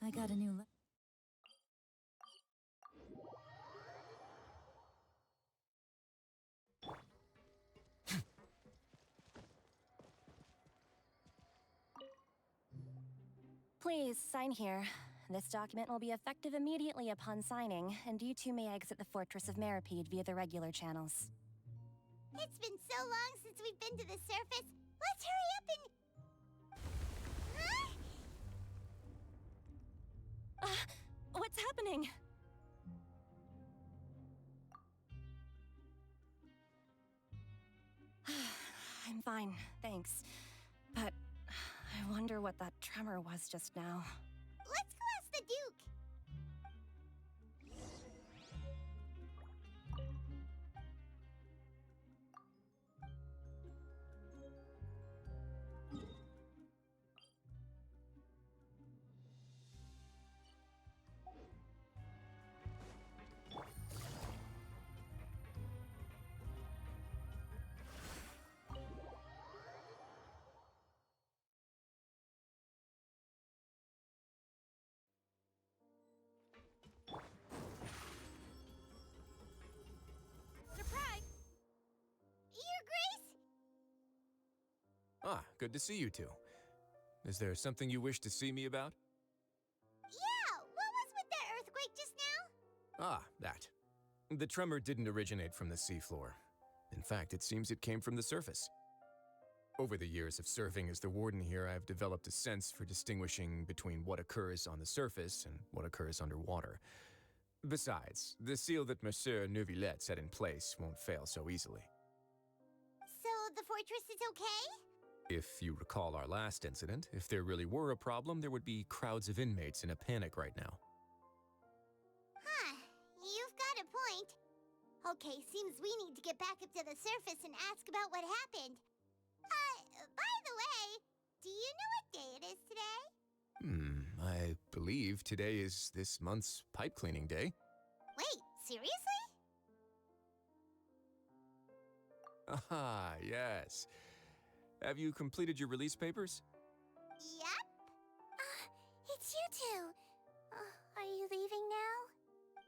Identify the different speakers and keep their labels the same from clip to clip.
Speaker 1: I got a new
Speaker 2: Please, sign here. This document will be effective immediately upon signing, and you two may exit the Fortress of Meripede via the regular channels.
Speaker 3: It's been so long since we've been to the surface. Let's hurry up and... Huh?
Speaker 2: What's happening? I'm fine, thanks. But I wonder what that tremor was just now.
Speaker 3: Let's go ask the Duke. Surprise! Your Grace!
Speaker 4: Ah, good to see you two. Is there something you wish to see me about?
Speaker 3: Yeah, what was with that earthquake just now?
Speaker 4: Ah, that. The tremor didn't originate from the seafloor. In fact, it seems it came from the surface. Over the years of serving as the warden here, I've developed a sense for distinguishing between what occurs on the surface and what occurs underwater. Besides, the seal that Monsieur Neuvillette set in place won't fail so easily.
Speaker 3: So the fortress is okay?
Speaker 4: If you recall our last incident, if there really were a problem, there would be crowds of inmates in a panic right now.
Speaker 3: Huh, you've got a point. Okay, seems we need to get back up to the surface and ask about what happened. By the way, do you know what day it is today?
Speaker 4: I believe today is this month's pipe cleaning day.
Speaker 3: Wait, seriously?
Speaker 4: Ah, yes. Have you completed your release papers?
Speaker 3: Yep. It's you two. Are you leaving now?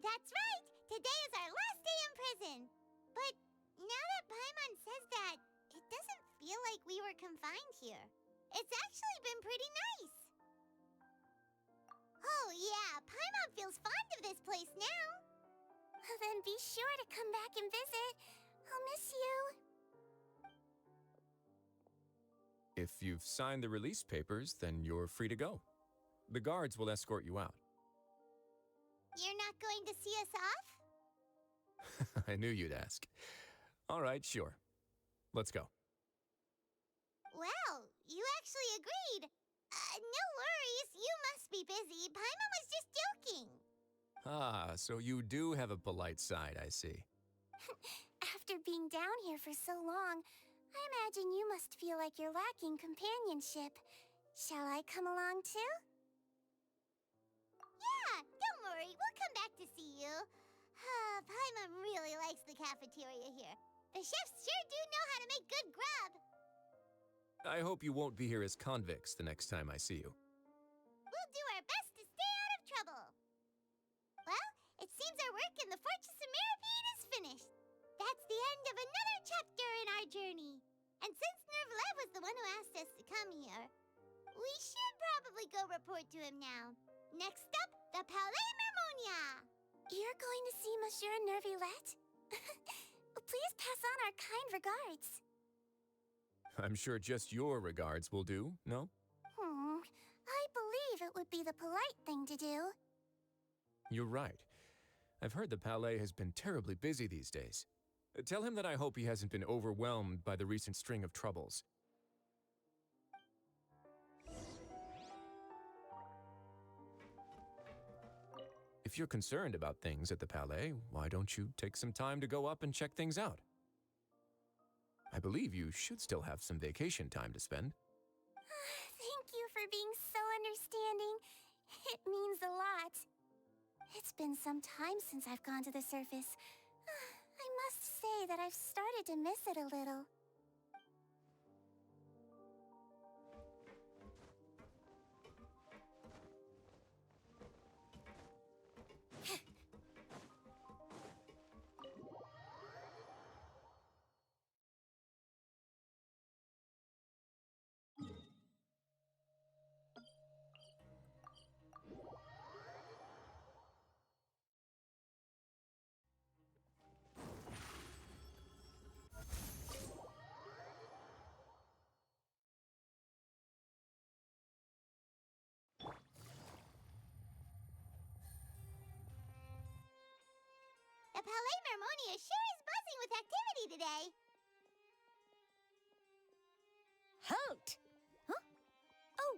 Speaker 3: That's right! Today is our last day in prison! But now that Paimon says that, it doesn't feel like we were confined here. It's actually been pretty nice. Oh yeah, Paimon feels fond of this place now. Then be sure to come back and visit. I'll miss you.
Speaker 4: If you've signed the release papers, then you're free to go. The guards will escort you out.
Speaker 3: You're not going to see us off?
Speaker 4: I knew you'd ask. All right, sure. Let's go.
Speaker 3: Well, you actually agreed. No worries, you must be busy. Paimon was just joking.
Speaker 4: Ah, so you do have a polite side, I see.
Speaker 3: After being down here for so long, I imagine you must feel like you're lacking companionship. Shall I come along too? Yeah, don't worry, we'll come back to see you. Paimon really likes the cafeteria here. The chefs sure do know how to make good grub.
Speaker 4: I hope you won't be here as convicts the next time I see you.
Speaker 3: We'll do our best to stay out of trouble. Well, it seems our work in the Fortress of Meripede is finished. That's the end of another chapter in our journey. And since Neuvillette was the one who asked us to come here, we should probably go report to him now. Next up, the Palais Mermonia. You're going to see Monsieur Neuvillette? Please pass on our kind regards.
Speaker 4: I'm sure just your regards will do, no?
Speaker 3: I believe it would be the polite thing to do.
Speaker 4: You're right. I've heard the Palais has been terribly busy these days. Tell him that I hope he hasn't been overwhelmed by the recent string of troubles. If you're concerned about things at the Palais, why don't you take some time to go up and check things out? I believe you should still have some vacation time to spend.
Speaker 3: Thank you for being so understanding. It means a lot. It's been some time since I've gone to the surface. I must say that I've started to miss it a little. Palais Mermonia sure is buzzing with activity today.
Speaker 1: Halt! Huh? Oh,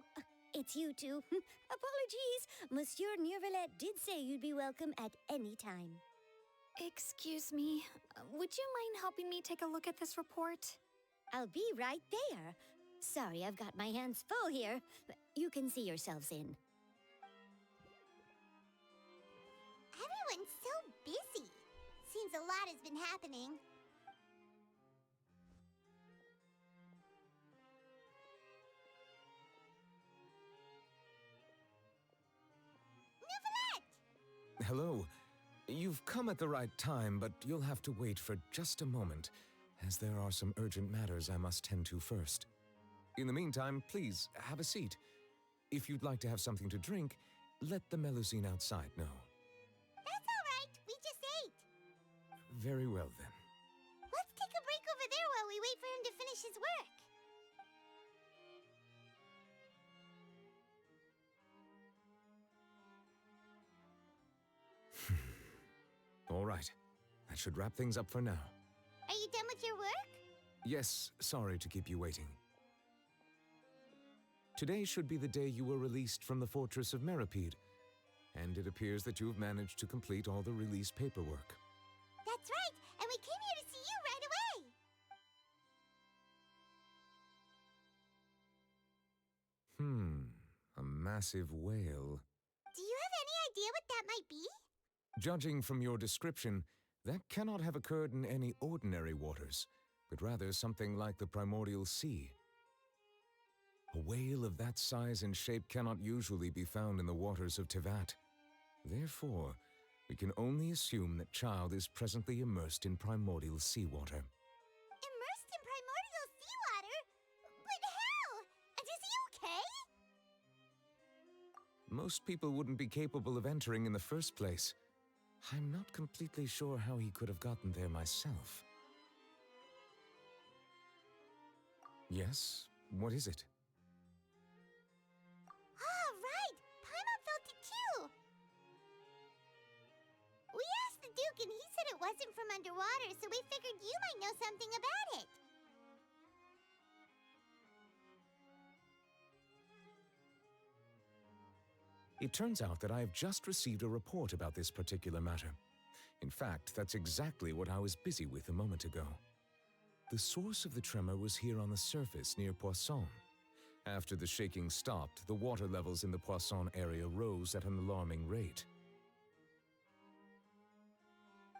Speaker 1: it's you two. Apologies. Monsieur Neuvillette did say you'd be welcome at any time.
Speaker 5: Excuse me, would you mind helping me take a look at this report?
Speaker 1: I'll be right there. Sorry, I've got my hands full here. You can see yourselves in.
Speaker 3: Everyone's so busy. Seems a lot has been happening. Neuvillette!
Speaker 6: Hello. You've come at the right time, but you'll have to wait for just a moment, as there are some urgent matters I must tend to first. In the meantime, please, have a seat. If you'd like to have something to drink, let the Melusine outside know.
Speaker 3: That's all right. We just ate.
Speaker 6: Very well, then.
Speaker 3: Let's take a break over there while we wait for him to finish his work.
Speaker 6: All right. That should wrap things up for now.
Speaker 3: Are you done with your work?
Speaker 6: Yes, sorry to keep you waiting. Today should be the day you were released from the Fortress of Meripede, and it appears that you've managed to complete all the release paperwork.
Speaker 3: That's right, and we came here to see you right away.
Speaker 6: A massive whale.
Speaker 3: Do you have any idea what that might be?
Speaker 6: Judging from your description, that cannot have occurred in any ordinary waters, but rather something like the primordial sea. A whale of that size and shape cannot usually be found in the waters of Tevat. Therefore, we can only assume that Child is presently immersed in primordial seawater.
Speaker 3: Immersed in primordial seawater? But how? And is he okay?
Speaker 6: Most people wouldn't be capable of entering in the first place. I'm not completely sure how he could have gotten there myself. Yes? What is it?
Speaker 3: Ah, right! Paimon felt it too! We asked the Duke and he said it wasn't from underwater, so we figured you might know something about it.
Speaker 6: It turns out that I have just received a report about this particular matter. In fact, that's exactly what I was busy with a moment ago. The source of the tremor was here on the surface near Poisson. After the shaking stopped, the water levels in the Poisson area rose at an alarming rate.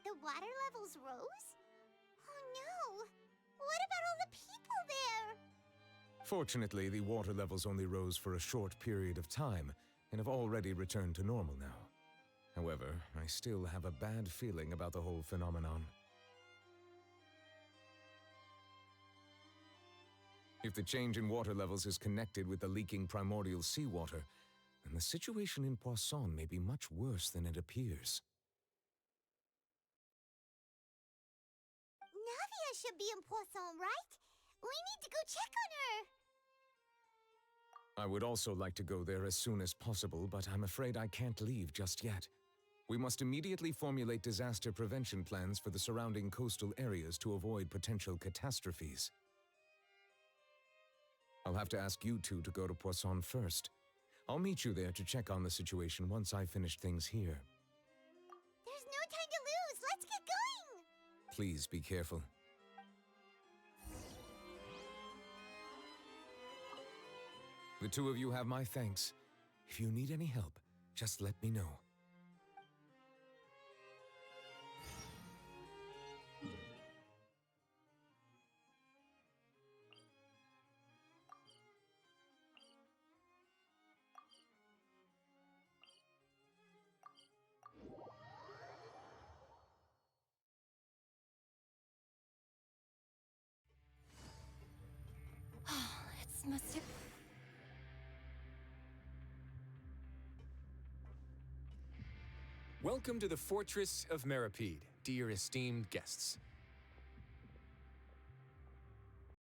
Speaker 3: The water levels rose? Oh no! What about all the people there?
Speaker 6: Fortunately, the water levels only rose for a short period of time and have already returned to normal now. However, I still have a bad feeling about the whole phenomenon. If the change in water levels is connected with the leaking primordial seawater, then the situation in Poisson may be much worse than it appears.
Speaker 3: Navia should be in Poisson, right? We need to go check on her!
Speaker 6: I would also like to go there as soon as possible, but I'm afraid I can't leave just yet. We must immediately formulate disaster prevention plans for the surrounding coastal areas to avoid potential catastrophes. I'll have to ask you two to go to Poisson first. I'll meet you there to check on the situation once I finish things here.
Speaker 3: There's no time to lose! Let's get going!
Speaker 6: Please be careful. The two of you have my thanks. If you need any help, just let me know.
Speaker 2: It's must have...
Speaker 4: Welcome to the Fortress of Meripede, dear esteemed guests.